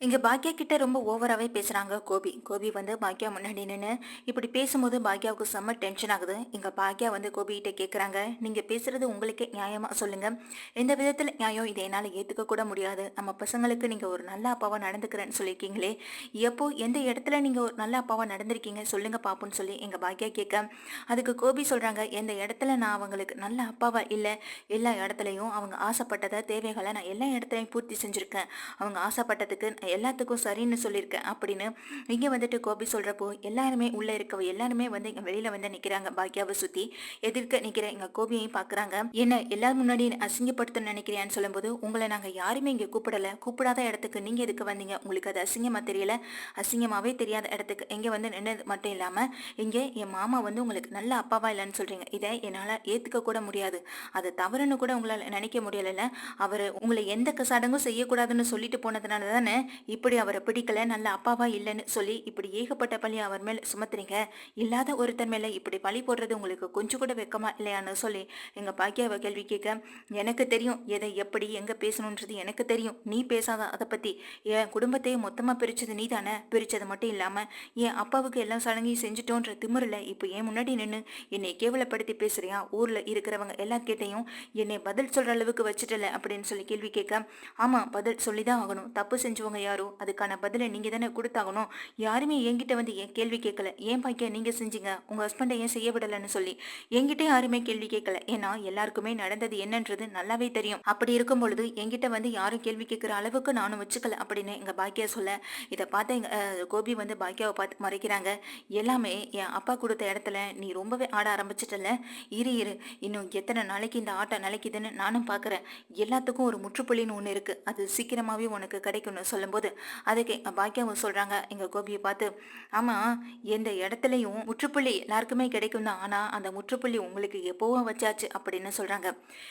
இங்க பாக்யா கிட்ட ரொம்ப ஓவராவே பேசுறாங்க கோபி. கோபி வந்து பாக்யா முன்னாடி நின்னு இப்படி பேசும்போது பாக்யாவுக்கு செம்ம டென்ஷன் ஆகுது. இங்க பாக்யா வந்து கோபி கிட்ட கேக்குறாங்க, நீங்க பேசுறது உங்களுக்கே நியாயமா சொல்லுங்க. எந்த விதத்துல நியாயம்? இதை என்னால ஏத்துக்க கூட முடியாது. நம்ம பசங்களுக்கு நீங்க ஒரு நல்ல அப்பாவா நடந்துக்கிறேன்னு சொல்லியிருக்கீங்களே, எப்போ எந்த இடத்துல நீங்க ஒரு நல்ல அப்பாவா நடந்திருக்கீங்க சொல்லுங்க பாப்போன்னு சொல்லி எங்க பாக்யா கேட்க, அதுக்கு கோபி சொல்றாங்க, எந்த இடத்துல நான் அவங்களுக்கு நல்ல அப்பாவா இல்ல, எல்லா இடத்துலயும் அவங்க ஆசைப்பட்டதை தேவைகளை நான் எல்லா இடத்துலயும் பூர்த்தி செஞ்சிருக்கேன். அவங்க ஆசைப்பட்டதுக்கு நான் எல்லாத்துக்கும் சரின்னு சொல்லியிருக்கேன் அப்படின்னு இங்க வந்துட்டு கோபி சொல்றப்போ எல்லாருமே உள்ள இருக்கவ எல்லாருமே வந்து இங்க வெளியில வந்து நிக்கிறாங்க. பாக்யாவை சுத்தி எதிர்க்க நிக்கிற எங்க கோபியையும் பாக்குறாங்க. என்ன எல்லாரும் முன்னாடி என்னை அசிங்கப்படுத்த நினைக்கிறியான்னு சொல்லும்போது, உங்களை நாங்க யாருமே இங்க கூப்பிடல, கூப்பிடாத இடத்துக்கு நீங்க எதுக்கு வந்தீங்க? உங்களுக்கு அது அசிங்கமா தெரியல? அசிங்கமாவே தெரியாத இடத்துக்கு இங்க வந்து நின்னது மட்டும் இல்லாம இங்க என் மாமா வந்து உங்களுக்கு நல்ல அப்பாவா இல்லைன்னு சொல்றீங்க. இதை என்னால ஏத்துக்க கூட முடியாது. அது தவறுன்னு கூட உங்களால நினைக்க முடியல. அவரு உங்களை எந்த சடங்கும் செய்யக்கூடாதுன்னு சொல்லிட்டு போனதுனால தானே இப்படி அவரை பிடிக்கல, நல்ல அப்பாவா இல்லைன்னு சொல்லி இப்படி ஏகப்பட்ட பழி அவர் மேல சுமத்துறீங்க. இல்லாத ஒருத்தர் மேல இப்படி பழி போடுறது உங்களுக்கு கொஞ்சம் கூட வெக்கமா இல்லையான்னு சொல்லி எங்க பாக்கியாவை கேள்வி கேட்க, எனக்கு தெரியும் எதை எப்படி எங்க பேசணுன்றது எனக்கு தெரியும். நீ பேசாத அதை பத்தி. என் குடும்பத்தையே மொத்தமா பிரிச்சது நீ தானே. பிரிச்சது மட்டும் இல்லாம என் அப்பாவுக்கு எல்லா சடங்கையும் செஞ்சுட்டோன்ற திமிருல இப்போ என் முன்னாடி நின்று என்னை கேவலப்படுத்தி பேசுறியா? ஊர்ல இருக்கிறவங்க எல்லார்கிட்டையும் என்னை பதில் சொல்ற அளவுக்கு வச்சுட்டல அப்படின்னு சொல்லி கேள்வி கேட்க, ஆமா பதில் சொல்லிதான் ஆகணும். தப்பு செஞ்சவங்க யாரோ அதுக்கான பதிலை நீங்க தானே கொடுத்தாகணும். யாருமே என்கிட்ட வந்து ஏன் கேள்வி கேட்கல. ஏன் பாய்க்க நீங்க செஞ்சீங்க, உங்க ஹஸ்பண்டை ஏன் செய்ய விடலன்னு சொல்லி என்கிட்ட யாருமே கேள்வி கேட்கல. ஏன்னா எல்லாருக்குமே நடந்தது என்னன்றது நல்லாவே தெரியும். அப்படி இருக்கும் பொழுது என்கிட்ட வந்து யாரும் கேள்வி கேட்கிற அளவுக்கு நானும் வச்சுக்கல அப்படின்னு எங்க பாக்கியா சொல்ல, இதை பார்த்த எங்க கோபி வந்து பாக்கியாவை பார்த்து மறைக்கிறாங்க. எல்லாமே என் அப்பா கொடுத்த இடத்துல நீ ரொம்பவே ஆட ஆரம்பிச்சிட்டல. இரு இரு, இன்னும் எத்தனை நாளைக்கு இந்த ஆட்டம் நிலைக்குதுன்னு நானும் பார்க்குறேன். எல்லாத்துக்கும் ஒரு முற்றுப்புள்ளின்னு ஒன்று இருக்கு, அது சீக்கிரமாவே உனக்கு கிடைக்கும்னு சொல்லும்போது அதுக்கு பாக்கியாவும் சொல்றாங்க எங்க கோபியை பார்த்து, ஆமா எந்த இடத்துலையும் முற்றுப்புள்ளி எல்லாருக்குமே கிடைக்கும் தான், ஆனா அந்த முற்றுப்புள்ளி உங்களுக்கு எப்போவோ வச்சாச்சு அப்படின்னு சொல்றாங்க.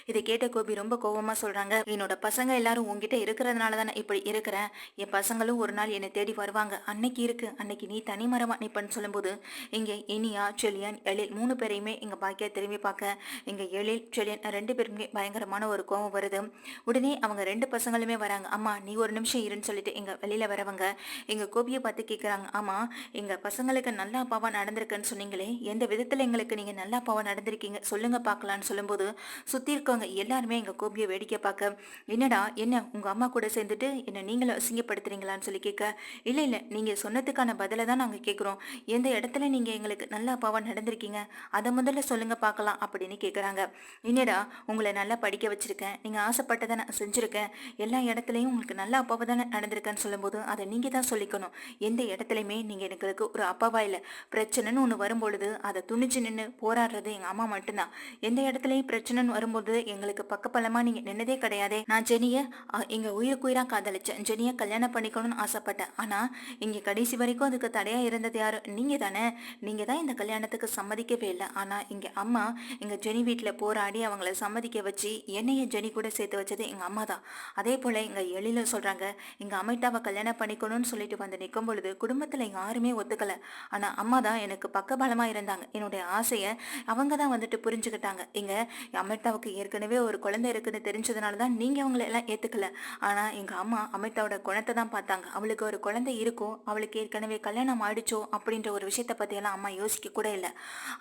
இதை கேட்ட கோபி ரொம்ப கோபமா சொல்றாங்க, என்னோட பசங்க எல்லாரும் உங்ககிட்ட இருக்கிறதுனால தானே இப்படி இருக்கிறேன். என் பசங்களும் ஒரு நாள் என்னை தேடி வருவாங்க, அன்னைக்கு இருக்கு, அன்னைக்கு நீ தனி மரமா நிப்பன்னு சொல்லும்போது இங்க இனியா செலியன் எழில் 3 பேரையுமே எங்க பாக்கியா திரும்பி பார்க்க, இங்க எழில் செலியன் 2 பேருமே பயங்கரமான ஒரு கோபம் வருது. உடனே அவங்க 2 பசங்களுமே வராங்க. அம்மா நீ ஒரு நிமிஷம் இருன்னு சொல்லிட்டு எங்க வெளியில வரவங்க எங்க கோபியை பார்த்து கேட்குறாங்க, ஆமா எங்க பசங்களுக்கு நல்ல அப்பாவா நடந்திருக்குன்னு சொன்னீங்களே, எந்த விதத்துல எங்களுக்கு நீங்க நல்ல அப்பாவா நடந்திருக்கீங்க சொல்லுங்க பார்க்கலான்னு சொல்லும்போது சுத்தி இருக்கவங்க எல்லாருமே எங்க கோபியை வேடிக்கை பார்க்க, என்னடா என்ன உங்க அம்மா கூட சேர்ந்துட்டு என்ன நீங்களும் அசிங்கப்படுத்துறீங்களான்னு சொல்லி கேட்க, இல்ல இல்ல நீங்க சொன்னதுக்கான பதிலை தான் நாங்க கேட்குறோம். எந்த இடத்துல நீங்க எங்களுக்கு நல்ல அப்பாவா நடந்திருக்கீங்க அதை முதல்ல சொல்லுங்க பார்க்கலாம் அப்படின்னு கேட்குறாங்க. என்னடா உங்களை நல்லா படிக்க வச்சிருக்கேன், நீங்க ஆசைப்பட்டதை நான் செஞ்சிருக்கேன், எல்லா இடத்துலையும் உங்களுக்கு நல்ல அப்பாவை தானே நடந்திருக்கேன்னு சொல்லும்போது அதை நீங்க தான் சொல்லிக்கணும். எந்த இடத்துலையுமே நீங்க எங்களுக்கு ஒரு அப்பாவா இல்லை. பிரச்சனைன்னு ஒன்று வரும்பொழுது அதை துணிச்சு நின்று போராடுறது எங்க அம்மா மட்டும்தான். எந்த இடத்துலையும் பிரச்சனைன்னு வரும்போது எங்களுக்கு பக்கபலமா நீங்க நின்னதே கிடையாதே. நான் ஜெனிய எங்க உயிருக்குயிரா காதலிச்சேன், ஜெனிய கல்யாணம் பண்ணிக்கணும்னு ஆசைப்பட்டேன். ஆனா இங்க கடைசி வரைக்கும் அதுக்கு தடையா இருந்தது யாரு? நீங்க தானே. நீங்க தான் இந்த கல்யாணத்துக்கு சம்மதிக்கவே இல்லை. ஆனா இங்க அம்மா எங்க ஜெனி வீட்டில் போராடி அவங்கள சம்மதிக்க வச்சு என்னைய ஜெனி கூட சேர்த்து வச்சது எங்க அம்மா தான். அதே போல எங்க எழில சொல்றாங்க, எங்க அமிதாவை கல்யாணம் பண்ணிக்கணும்னு சொல்லிட்டு வந்து நிற்கும் பொழுது குடும்பத்துல யாருமே ஒத்துக்கல. ஆனா அம்மா தான் எனக்கு பக்கபலமா இருந்தாங்க. என்னுடைய ஆசையை அவங்க தான் வந்துட்டு புரிஞ்சுக்கிட்டாங்க. எங்க அமிர்தாவுக்கு ஏற்கனவே ஒரு குழந்தை இருக்குன்னு தெரிஞ்சதுனால தான் நீங்க அவங்கள எல்லாம் ஏத்துக்கல. ஆனா எங்க அம்மா அமிர்தாவோட குணத்தை தான் பார்த்தாங்க. அவளுக்கு ஒரு குழந்தை இருக்கும், அவளுக்கு ஏற்கனவே கல்யாணம் ஆயிடுச்சோ அப்படின்ற ஒரு விஷயத்த பத்தியெல்லாம் அம்மா யோசிக்க கூட இல்லை.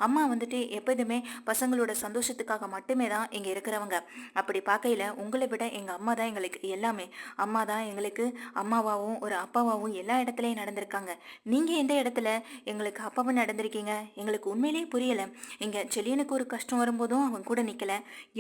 அம்மா வந்துட்டு எப்போதுமே பசங்களோட சந்தோஷத்துக்காக மட்டுமே தான் இங்க இருக்கிறவங்க. அப்படி பார்க்கையில உங்களை விட எங்க அம்மா தான் எங்களுக்கு எல்லாமே. அம்மா தான் எங்களுக்கு அம்மாவாகவும் ஒரு அப்பாவாகவும் எல்லா இடத்துலையும் நடந்திருக்காங்க. நீங்க எந்த இடத்துல எங்களுக்கு அப்பாவும் நடந்திருக்கீங்க எங்களுக்கு உண்மையிலேயே புரியல. இங்க செலியனுக்கு ஒரு கஷ்டம் வரும்போதும் அவன் கூட நிக்கல,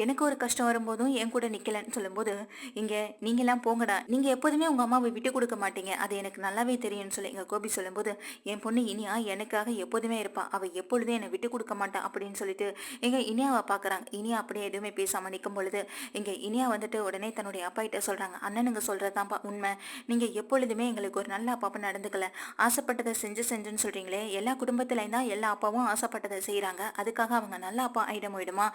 எனக்கு ஒரு கஷ்டம் வரும்போதும் என் கூட நிக்கலன்னு சொல்லும்போது, இங்க நீங்கெல்லாம் போங்கடா, நீங்க எப்போதுமே உங்க அம்மாவை விட்டு கொடுக்க மாட்டீங்க, அது எனக்கு நல்லாவே தெரியும்னு சொல்லி எங்க கோபி சொல்லும்போது, என் பொண்ணு இனியா எனக்காக எப்போதுமே இருப்பா, அவ எப்பொழுதும் என்னை விட்டு கொடுக்க மாட்டா அப்படின்னு சொல்லிட்டு எங்க இனியாவை பாக்குறாங்க. இனியா அப்படியே எதுவுமே பேசாம நிற்கும் பொழுது இங்க இனியா வந்துட்டு உடனே தன்னுடைய அப்பா கிட்ட சொல்றாங்க, அண்ணனுங்க சொல்றதுதான்ப்பா உண்மை. நீங்க எப்பொழுதுமே எங்களுக்கு ஒரு நல்ல அப்பாப்பா நடந்துக்கல, ஆசைப்பட்டதை செஞ்சுன்னு சொல்றீங்களே, எல்லா குடும்பத்திலையும் தான் எல்லா அப்பாவும் ஆசைப்பட்டதை செய்யறாங்க, அதுக்காக அவங்க நல்ல அப்பா ஆயிட போயிடுமா?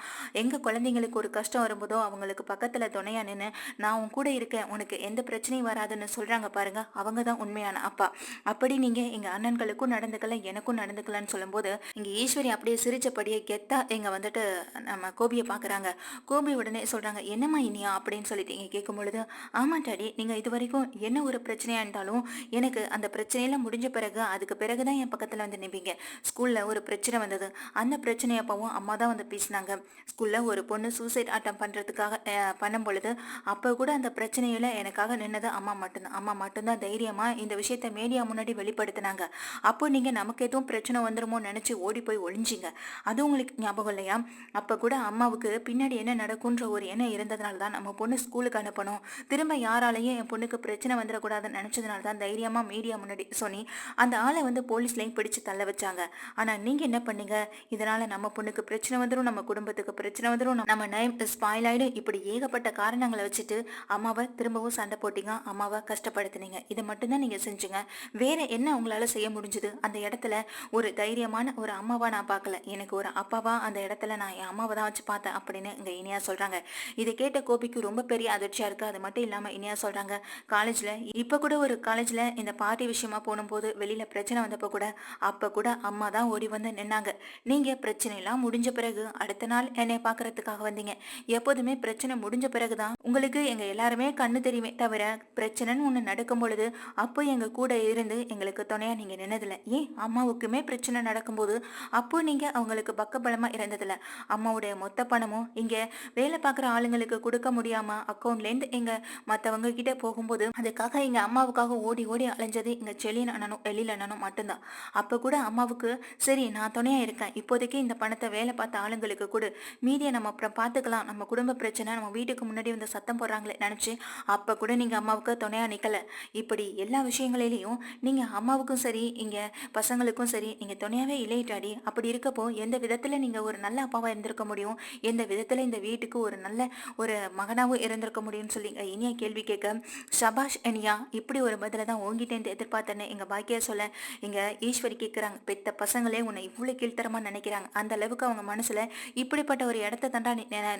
எங்க குழந்தைங்களுக்கு ஒரு கஷ்டம் வரும்போதோ அவங்களுக்கு பக்கத்துல துணையா நின்று நான் உன் கூட இருக்கேன், உனக்கு எந்த பிரச்சனையும் வராதுன்னு சொல்றாங்க பாருங்க, அவங்க தான் உண்மையான அப்பா. அப்படி நீங்க எங்க அண்ணன்களுக்கும் நடந்துக்கல எனக்கும் நடந்துக்கலன்னு சொல்லும்போது இங்க ஈஸ்வரி அப்படியே சிரிச்சபடியே கெத்தா எங்க வந்துட்டு நம்ம கோபியை பாக்குறாங்க. கோபி உடனே சொல்றாங்க, என்னம்மா இனியா அப்படின்னு சொல்லிட்டு இங்க கேட்கும் பொழுது, ஆமா டாடி நீங்க இது வரைக்கும் என்ன ஒரு பிரச்சனையா இருந்தாலும் எனக்கு அந்த பிரச்சனையெல்லாம் முடிஞ்ச பிறகு அதுக்கு பிறகுதான் என் பக்கத்துல வந்து நிப்பீங்க. ஸ்கூல்ல ஒரு பிரச்சனை வந்தது. அந்த பிரச்சனை அப்பவும் அம்மா தான் வந்து பேசினாங்க. ஸ்கூல்ல ஒரு பொண்ணு சூசைட் அட்டம் பண்றதுக்காக பண்ணும் பொழுது அப்ப கூட அந்த பிரச்சனையில எனக்காக நின்னது அம்மா மட்டும்தான். அம்மா மட்டும்தான் தைரியமா இந்த விஷயத்த மீடியா முன்னாடி வெளிப்படுத்தினாங்க. அப்போ நீங்க நமக்கு எதுவும் பிரச்சனை வந்துருமோ நினைச்சு ஓடி போய் ஒளிஞ்சிங்க. அது உங்களுக்கு ஞாபகம் இல்லையா? அப்ப கூட அம்மாவுக்கு பின்னாடி என்ன நடக்கும்ன்ற ஒரு எண்ணம் இருந்ததுனால தான் நம்ம பொண்ணு ஸ்கூலுக்கு அனுப்பணும், திரும்ப யாராலையும் என் பொண்ணுக்கு பிரச்சனை வந்துடக்கூடாதுன்னு நினைச்சதுனால தான் தைரியமா மீடியா முன்னாடி சொன்னி அந்த ஆளை வந்து போலீஸ்லயும் பிடிச்சு தள்ள வச்சாங்க. ஆனா நீங்க என்ன பண்ணீங்க? இதனால நம்ம பொண்ணுக்கு பிரச்சனை வந்துடும், நம்ம குடும்பத்துக்கு பிரச்சனை வந்துடும், நம்ம நேம் ஸ்பாயில் ஆயிடும், இப்படி ஏகப்பட்ட காரணங்களை வச்சுட்டு அம்மாவை திரும்பவும் சண்டை போட்டீங்க, அம்மாவை கஷ்டப்படுத்தினீங்க. இதை மட்டும்தான் நீங்க செஞ்சீங்க. வேற என்ன உங்களால செய்ய முடிஞ்சது? அந்த இடத்துல ஒரு தைரியமான ஒரு அம்மாவா நான் பார்க்கல, எனக்கு ஒரு அப்பாவா அந்த இடத்துல நான் என் அம்மாவை தான் வச்சு பார்த்தேன் அப்படின்னு இங்க இனியா சொல்றாங்க. இதை கேட்ட கோபிக்கு ரொம்ப பெரிய அதிர்ச்சியா இருக்கு. அது மட்டும் இல்லாம இனியா சொல்றாங்க, காலேஜ்ல இப்ப கூட ஒரு காலேஜ்ல இந்த பார்ட்டி விஷயமா போகும்போது வெளியில பிரச்சனை வந்தப்ப கூட அப்ப கூட அம்மா தான் ஓடி வந்து நின்னாங்க. நீங்க பிரச்சனை எல்லாம் முடிஞ்ச பிறகு அடுத்த நாள் என்னை பாக்குறதுக்காக வந்தீங்க. எப்போதுமே பிரச்சனை முடிஞ்ச பிறகுதான் உங்களுக்கு எங்க எல்லாருமே கண்ணு தெரியுமே தவிர பிரச்சனைன்னு ஒண்ணு நடக்கும் பொழுது அப்போ எங்க கூட இருந்து எங்களுக்கு துணையா நீங்க நின்னதில்ல. ஏன் அம்மாவுக்குமே பிரச்சனை நடக்கும்போது அப்போ நீங்க அவங்களுக்கு பக்கபலமா இருந்ததில்ல. அம்மாவுடைய மொத்த பணமும் இங்க வேலை பார்க்குற ஆளுங்களுக்கு கொடுக்க முடியாம அக்கௌண்ட்ல இருந்து எங்க மத்தவங்க கிட்ட போகும்போது அதுக்காக எங்க அம்மாவுக்காக ஓடி ஓடி அலைஞ்சது எங்க செல்லியன் அண்ணனும் எழில் அண்ணனும் மட்டும்தான். அப்ப கூட அம்மாவுக்கு சரி நான் துணையா இருக்கேன், இப்போதைக்கு இந்த பணத்தை வேலை பார்த்த ஆளுங்களுக்கு கொடு, மீதியை நம்ம அப்புறம் பார்த்துக்கலாம், நம்ம குடும்ப பிரச்சனை, நம்ம வீட்டுக்கு முன்னாடி வந்து சத்தம் போடுறாங்களே நினைச்சு அப்ப கூட நீங்க அம்மாவுக்கு துணையா நிக்கல. இப்படி எல்லா விஷயங்களிலையும் நீங்க அம்மாவுக்கும் சரி இங்க பசங்களுக்கும் சரி நீங்க துணையாவே இல்லைட்டாடி. அப்படி இருக்கப்போ எந்த விதத்துல நீங்க ஒரு நல்ல அப்பாவா இருந்திருக்க முடியும், எந்த விதத்துல இந்த வீட்டுக்கு ஒரு நல்ல ஒரு மகனாவும் இருந்திருக்க முடியும்னு சொல்லி இனியா கேள்வி கேட்க, சபாஷ் இனியா, இப்படி ஒரு பதில தான் உங்ககிட்ட எதிர்பார்த்தேன்னு எங்க பாக்கியா சொல்ல இங்க ஈஸ்வரி கேட்குறாங்க, பெத்த பசங்களே உன்னை இவ்வளவு கீழ்த்தரமா நினைக்கிறாங்க, அந்த அளவுக்கு அவங்க மனசுல இப்படிப்பட்ட ஒரு இடத்த தண்டா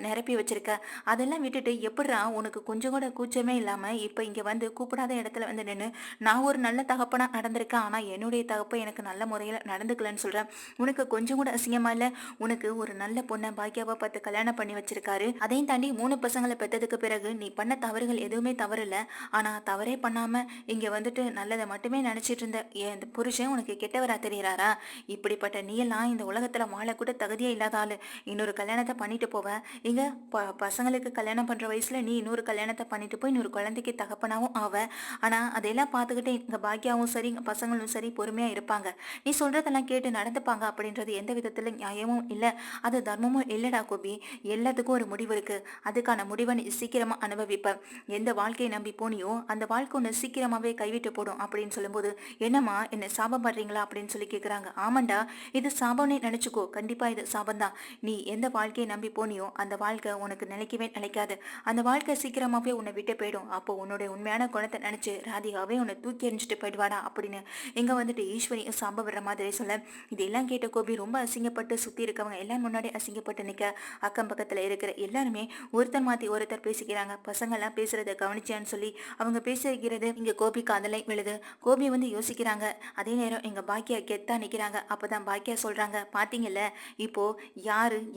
நிரப்பி வச்சிருக்க, அதெல்லாம் விட்டுட்டு எப்படிரா உனக்கு கொஞ்சம் கூட கூச்சமே இல்லாம இப்ப இங்க வந்து கூப்பிடாத இடத்துல வந்து நின்று நான் ஒரு நல்ல தகப்பனா நடந்திருக்கேன், ஆனா என்னுடைய தகப்ப எனக்கு நல்ல முறையில நடந்துக்கலன்னு சொல்றேன், உனக்கு கொஞ்சம் கூட அசிங்கமா இல்ல? உனக்கு ஒரு நல்ல பொண்ணை பாக்கியாவை பார்த்து கல்யாணம் பண்ணி வச்சிருக்காரு, அதையும் தாண்டி 3 பசங்களை பெற்றதுக்கு பிறகு நீ பண்ண தவறுகள் எதுவுமே தவறு இல்லை, ஆனா தவறே பண்ணாம இங்க வந்துட்டு நல்லதை மட்டுமே நினைச்சிட்டு இருந்த என் புருஷன் உனக்கு கெட்டவரா தெரியறாரா? இப்படிப்பட்ட நீ எல்லாம் இந்த உலகத்துல வாழக்கூட தகுதியே இல்லாத ஆளு. இன்னொரு கல்யாணத்தை பண்ணிட்டு போவ, இங்க பசங்களுக்கு கல்யாணம் பண்ற வயசுல நீ இன்னொரு கல்யாணத்தை பண்ணிட்டு போய் இன்னொரு குழந்தைக்கு தகப்பனாவும் ஆவ. ஆனா அதையெல்லாம் பார்த்துக்கிட்டு இங்க பாக்கியாவும் சரி இங்க பசங்களும் சரி பொறுமையா இருப்பாங்க, நீ சொல்றதெல்லாம் கேட்டு நடந்துப்பாங்க அப்படின்றது எந்த விதத்துல நியாயமும் இல்லை, அது தர்மமும் இல்லடா கோபி. எல்லாத்துக்கும் ஒரு முடிவு இருக்கு, அதுக்கான முடிவை நீ சீக்கிரமா அனுபவிப்ப. எந்த வாழ்க்கையை நம்பி போனியோ அந்த வாழ்க்கை ஒன்று சீக்கிரமாவே கைவிட்டு போடும் அப்படின்னு சொல்லும்போது, என்னம்மா என்ன சாபம் பண்றீங்களா அப்படின்னு சொல்லி கேட்குறாங்க. ஆமாண்டா, இது சாபம்னே நினைச்சுக்கோ, கண்டிப்பா இது சாபம் தான். நீ எந்த வாழ்க்கையை நம்பி போனியோ அந்த வாழ்க்கை உனக்கு நிலைக்கவே நிலைக்காது, அந்த வாழ்க்கை சீக்கிரமாவே உன்னை விட்டு போயிடும். அப்போ உன்னுடைய உண்மையான குணத்தை நினைச்சு ராதிகாவே உன்னை தூக்கி எறிஞ்சிட்டு போயிடுவாடா அப்படின்னு இங்க வந்துட்டு ஈஸ்வரியும் சாபம் விடுற மாதிரி சொல்ல, இதெல்லாம் கேட்ட கோபி ரொம்ப அசிங்கப்பட்டு சுத்தி இருக்கவங்க எல்லாம் முன்னாடி அசிங்கப்பட்டு நிக்க அக்கம் பக்கத்துல இருக்கிற எல்லாருமே ஒருத்தர் மாத்தி ஒருத்தர் பேசிக்கிறாங்க. பசங்க எல்லாம் பேசுறத கவனிச்சான்னு சொல்லி அவங்க பேசிக்கிறது இங்க கோபி காதலை விழுது. கோபி வந்து யோசிக்கிறாங்க. அதே நேரம் எங்க பாக்கியா கெத்தா நிக்கிறாங்க. அப்பதான் பாக்கியா சொல்றாங்க, பாத்தீங்கல்ல இப்போ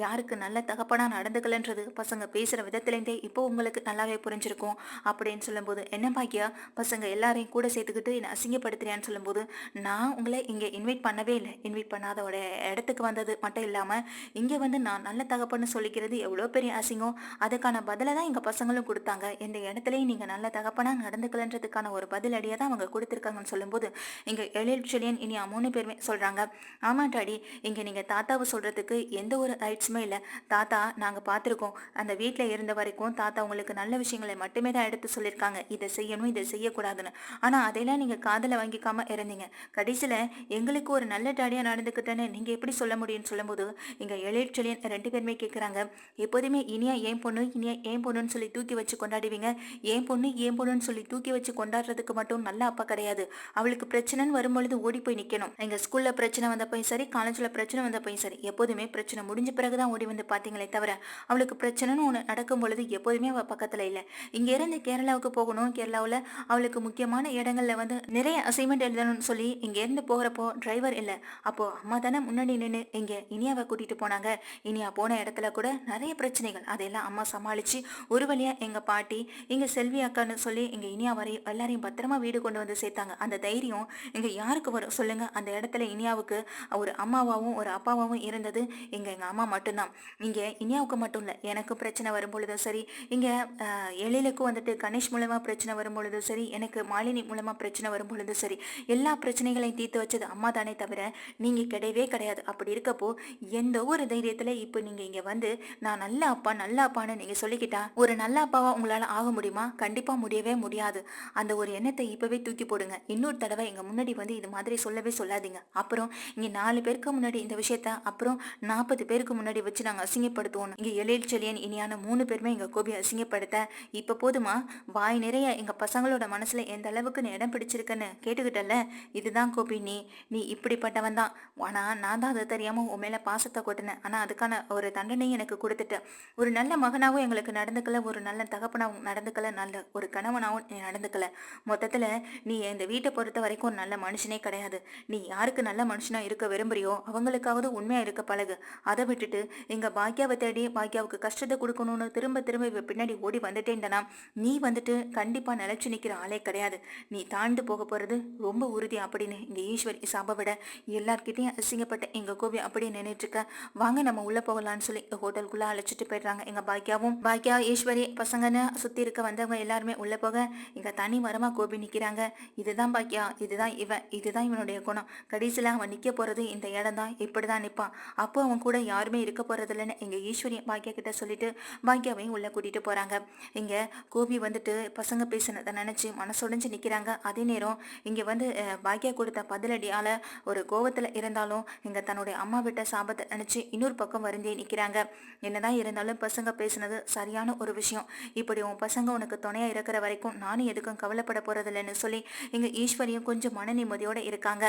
யாருக்கு நல்ல தகப்பனா நடந்துக்கலன்றது பசங்க பேசுற விதத்திலேருந்தே இப்போ உங்களுக்கு நல்லாவே புரிஞ்சிருக்கும் அப்படின்னு சொல்லும்போது, என்ன பாக்கியா பசங்க எல்லாரையும் கூட சேர்த்துக்கிட்டு என்ன அசிங்கப்படுத்துறியான்னு சொல்லும்போது, நான் உங்களை இங்க இன்வைட் பண்ணவே இல்லை, இன்வைட் பண்ணாதோட இடத்துக்கு வந்தது மட்டும் இல்லாம இங்க வந்து நான் நல்ல தகப்பன்னு சொல்லிக்கிறது எவ்வளோ பெரிய அசிங்கம், அதுக்கான பதிலை தான் எங்க பசங்களும் கொடுத்தாங்க, இந்த இடத்துலயும் நீங்க நல்ல தகப்பனா நடந்துக்கலன்றதுக்கான ஒரு பதில் அடியை தான் அவங்க கொடுத்துருக்காங்கன்னு சொல்லும்போது இங்க எழில் செழியன் இனி 3 பேருமே சொல்றாங்க, ஆமா டாடி, இங்க நீங்க தாத்தாவை சொல்றதுக்கு எந்த ஒரு ரைட்ஸுமே இல்லை, தாத்தா நாங்க பார்த்துருக்கோம், அந்த வீட்டில் இருந்த வரைக்கும் தாத்தா உங்களுக்கு நல்ல விஷயங்களை மட்டுமே தான் எடுத்து சொல்லியிருக்காங்க, இதை செய்யணும் இதை செய்யக்கூடாதுன்னு, ஆனா அதையெல்லாம் நீங்க காதல வாங்கிக்காம இருந்தீங்க, கடைசியில எங்களுக்கு ஒரு நல்ல டாடியா நடந்துக்கிட்டேன்னு நீங்க எப்படி சொல்ல முடியும்னு சொல்லும்போது இங்க எழில் செழியன் 2 பேருமே கேட்குறாங்க, எப்போதுமே இனியா ஏன் பொண்ணு இனியா ஏன் பொண்ணுன்னு சொல்லி தூக்கி வச்சு கொண்டாடுவீங்க, ஏன் பொண்ணுன்னு சொல்லி தூக்கி வச்சு கொண்டாடுறதுக்கு மட்டும் நல்ல அப்பா கிடையாது, அவளுக்கு பிரச்சனைன்னு வரும்பொழுது ஓடி போய் நிக்கணும். எங்க ஸ்கூல்ல பிரச்சனை வந்தப்பையும் சரி காலேஜ்ல பிரச்சனை வந்தப்பையும் சரி எப்போதுமே பிரச்சனை முடிஞ்ச பிறகுதான் ஓடி வந்து பாத்தீங்களே தவிர அவளுக்கு பிரச்சனைன்னு ஒன்று நடக்கும் பொழுது எப்போதுமே அவ பக்கத்துல இல்லை. இங்க இருந்து கேரளாவுக்கு போகணும், கேரளாவில் அவளுக்கு முக்கியமான இடங்கள்ல வந்து நிறைய அசைன்மெண்ட் எழுதணும்னு சொல்லி இங்க இருந்து போகிறப்போ டிரைவர் இல்லை, அப்போ அம்மா தானே முன்னாடி நின்று இங்க இனியாவை கூட்டிட்டு போனாங்க, இனியா போன இடத்துல கூட நிறைய பிரச்சனைகள் அதையெல்லாம் அம்மா சமாளிச்சு ஒரு வழியா எங்க பாட்டி இங்க செல்வி அக்கான்னு சொல்லி இங்க இனியா இனியா வரை எல்லாரையும் பத்திரமா வீடு கொண்டு வந்து சேர்த்தாங்க. அந்த தைரியம் இங்க யாருக்கு வரும் சொல்லுங்க? அந்த இடத்துல இனியாவுக்கு ஒரு அம்மாவாவும் ஒரு அப்பாவாவும் இருந்தது எங்க அம்மா மட்டும்தான். இங்க இனியாவுக்கு மட்டும் இல்ல, எனக்கு பிரச்சனை வரும் பொழுதும் சரி, இங்க எழிலுக்கு வந்துட்டு கணேஷ் மூலமா பிரச்சனை வரும் பொழுதும் சரி, எனக்கு மாலினி மூலமா பிரச்சனை வரும் பொழுதும் சரி, எல்லா பிரச்சனைகளையும் தீர்த்து வச்சது அம்மா தானே தவிர நீங்க கிடையவே கிடையாது. அப்படி இருக்கப்போ எந்த ஒரு தைரியத்துல இப்ப நீங்க இங்க வந்து நான் நல்ல அப்பா நல்ல அப்பான்னு நீங்க சொல்லிக்கிட்டா ஒரு நல்ல அப்பாவா உங்களால ஆக முடியுமா? கண்டிப்பா முடியவே முடியாது. அந்த ஒரு எண்ணத்தை இப்பவே தூக்கி போடுங்க. இன்னொரு தடவை எங்க முன்னாடி வந்து இது மாதிரி சொல்லவே சொல்லாதீங்க. அப்புறம் இங்க 4 பேருக்கு முன்னாடி இந்த விஷயத்த அப்புறம் 40 பேருக்கு முன்னாடி வச்சு நாங்க அசிங்கப்படுத்துவோம். இங்க எழில் செழியன் இனியான 3 பேருமே எங்க கோபி அசிங்கப்படுத்த இப்ப போதுமா? வாய் நிறைய எங்க பசங்களோட மனசுல எந்த அளவுக்கு நீ இடம் பிடிச்சிருக்கன்னு கேட்டுக்கிட்டல. இதுதான் கோபி, நீ நீ இப்படிப்பட்டவன் தான். ஆனா நான் தான் அதை தெரியாம உன் மேல பாசத்தை கொட்டினேன். ஆனா அதுக்கான ஒரு தண்டனையும் எனக்கு கொடுத்துட்ட. ஒரு நல்ல மகனாவும் எங்களுக்கு நடந்துக்கல, ஒரு நல்ல தகப்பனாவும் நடந்துக்கல, நல்ல ஒரு கணவனாவும் நீ நடந்துக்கல. மொத்தத்துல நீ இந்த வீட்டை பொறுத்த வரைக்கும் ஒரு நல்ல மனுஷனே கிடையாது. நீ யாருக்கு நல்ல மனுஷனா இருக்க விரும்புறியோ அவங்களுக்காவது உண்மையா இருக்க பழகு. அதை விட்டுட்டு எங்க பாக்கியாவை தேடி பாக்கியாவுக்கு கஷ்டத்தை கொடுக்கணும்னு திரும்ப திரும்ப இவ பின்னாடி ஓடி வந்துட்டேன்டனா நீ வந்துட்டு கண்டிப்பா நிலைச்சு நிக்கிற ஆளே கிடையாது. நீ தாண்டு போக போறது ரொம்ப உறுதி அப்படின்னு இங்க ஈஸ்வரி சாப விட எல்லார்கிட்டையும் அசிங்கப்பட்ட எங்க கோபி அப்படியே நின்றுட்டு இருக்க. வாங்க நம்ம உள்ள போகலான்னு சொல்லி ஹோட்டலுக்குள்ள அழைச்சிட்டு போயிடுறாங்க. எங்க பாக்கியா ஈஸ்வரி பசங்கன்னு சுத்தி இருக்க வந்தவங்க எல்லாருமே உள்ள போக இங்க தனி மரமா கோபி நிக்கிறாங்க. இதுதான் பாக்கியா, இதுதான் இவன், இதுதான் இவனுடைய குணம். கடைசியில அவன் நிக்க போறது இந்த இடம் தான், இப்படிதான் நிப்பான். அப்போ அவன் கூட யாருமே இருக்க போறது இல்லைன்னு எங்க ஈஸ்வரி பாக்கியா கிட்ட சொல்லிட்டு பாக்கியாவையும் உள்ள கூட்டிட்டு போறாங்க. இங்க கோபி வந்துட்டு பசங்க பேசினதை நினைச்சு மனசுடைஞ்சு நிக்கிறாங்க. அதே நேரம் இங்க வந்து பாக்கியா கொடுத்த பதிலடியால ஒரு கோவத்துல இருந்தாலும் இங்க தன்னுடைய அம்மா விட்ட சாபத்தை நினைச்சு இன்னொரு பக்கம் வருந்தே நிக்கிறாங்க. என்னதான் இருந்தாலும் பசங்க பேசுனது சரியான ஒரு விஷயம். இப்படி உன் பசங்க உனக்கு துணையா இருக்கிற வரைக்கும் நானும் எதுக்கும் கவலைப்பட போறது இல்லைன்னு சொல்லி இங்க ஈஸ்வரியும் கொஞ்சம் மன நிம்மதியோட இருக்காங்க.